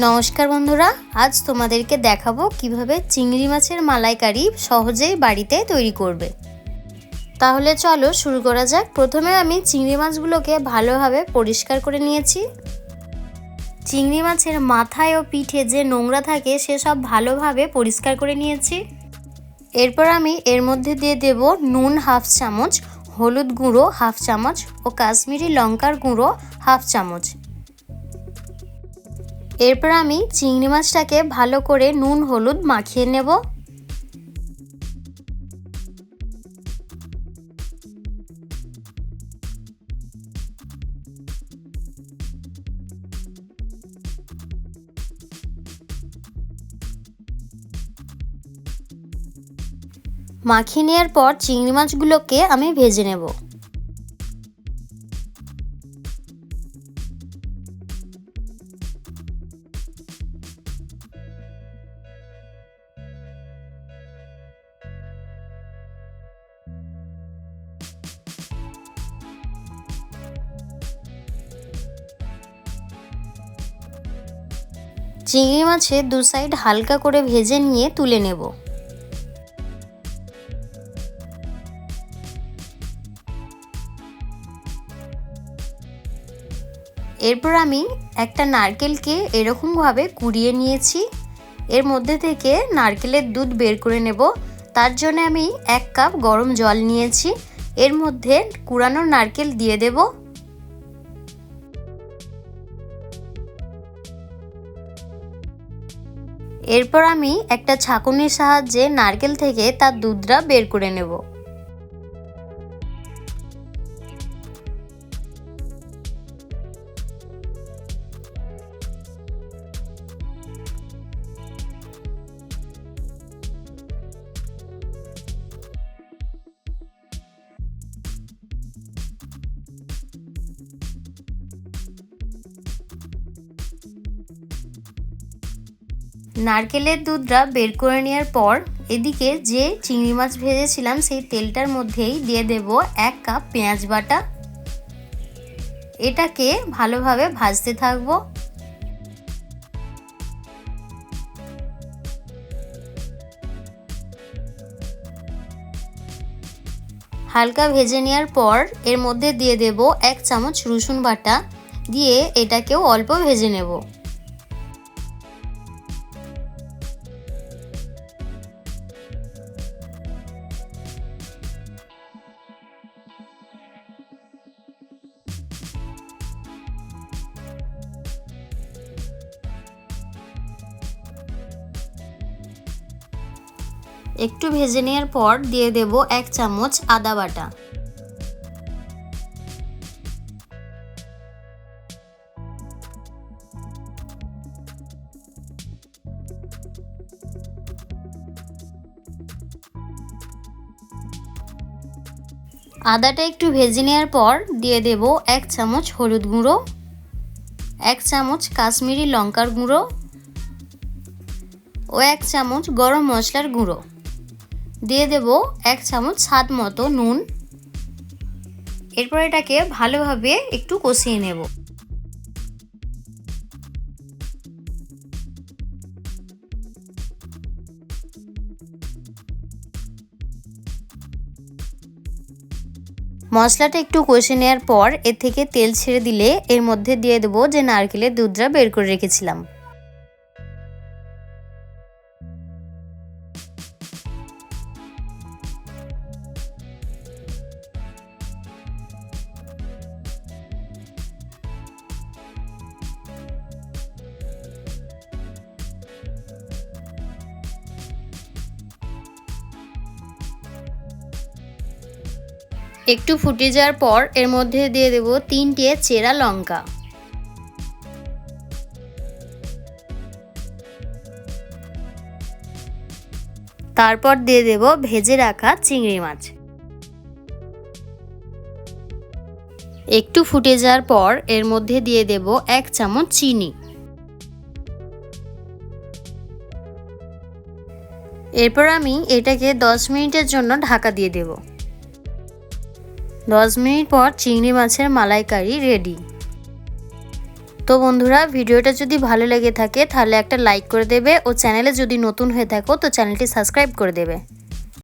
নমস্কার বন্ধুরা, আজ তোমাদেরকে দেখাবো কিভাবে চিংড়ি মাছের মালাইকারি সহজেই বাড়িতে তৈরি করবে। তাহলে চলো শুরু করা যাক। প্রথমে আমি চিংড়ি মাছগুলোকে ভালোভাবে পরিষ্কার করে নিয়েছি। চিংড়ি মাছের মাথায় ও পিঠে যে নোংরা থাকে সেসব ভালোভাবে পরিষ্কার করে নিয়েছি। এরপর আমি এর মধ্যে দিয়ে দেব নুন হাফ চামচ, হলুদ গুঁড়ো হাফ চামচ ও কাশ্মীরি লঙ্কার গুঁড়ো হাফ চামচ। এরপর আমি চিংড়ি মাছটাকে ভালো করে নুন হলুদ মাখিয়ে নেব। মাখিয়ে নেওয়ার পর চিংড়ি মাছগুলোকে আমি ভেজে নেব। চিংড়ি মাছের দু সাইড হালকা করে ভেজে নিয়ে তুলে নেব। এরপর আমি একটা নারকেলকে এরকমভাবে কুড়িয়ে নিয়েছি। এর মধ্যে থেকে নারকেলের দুধ বের করে নেব। তার জন্য আমি 1 কাপ গরম জল নিয়েছি। এর মধ্যে কুড়ানো নারকেল দিয়ে দেব। এরপর আমি একটা ছাঁকুনির সাহায্যে নারকেল থেকে তার দুধটা বের করে নেব। নারকেলের দুধটা বের করে নেওয়ার পর এদিকে যে চিংড়ি মাছ ভেজেছিলাম সেই তেলটার মধ্যেই দিয়ে দেব 1 কাপ পেঁয়াজ বাটা। এটাকে ভালোভাবে ভাজতে থাকবো। হালকা ভেজে নেওয়ার পর এর মধ্যে দিয়ে দেব 1 চামচ রসুন বাটা, দিয়ে এটাকেও অল্প ভেজে নেব। একটু ভেজে নেওয়ার পর দিয়ে দেব 1 চামচ আদা বাটা। আদাটা একটু ভেজে নেওয়ার পর দিয়ে দেব 1 চামচ হলুদ গুঁড়ো, 1 চামচ কাশ্মীরি লঙ্কার গুঁড়ো ও 1 চামচ গরম মশলার গুঁড়ো। দিয়ে দেব 1 চামচ স্বাদ মতো নুন। এরপর এটাকে ভালোভাবে একটু কষিয়ে নেব। মশলাটা একটু কষে নেওয়ার পর এর থেকে তেল ছেড়ে দিলে এর মধ্যে দিয়ে দেব যে নারকেলের দুধটা বের করে রেখেছিলাম। একটু ফুটে যাওয়ার পর এর মধ্যে দিয়ে দেব 3টে চেরা লঙ্কা। তারপর দিয়ে দেব ভেজে রাখা চিংড়ি মাছ। একটু ফুটে যাওয়ার পর এর মধ্যে দিয়ে দেব 1 চামচ চিনি। এরপর আমি এটাকে 10 মিনিটের জন্য ঢাকা দিয়ে দেব। 10 মিনিট পর চিংড়ি মাছের মালাইকারি রেডি। তো বন্ধুরা, ভিডিওটা যদি ভালো লেগে থাকে তাহলে একটা লাইক করে দেবে ও চ্যানেলে যদি নতুন হয়ে থাকো তো চ্যানেলটি সাবস্ক্রাইব করে দেবে।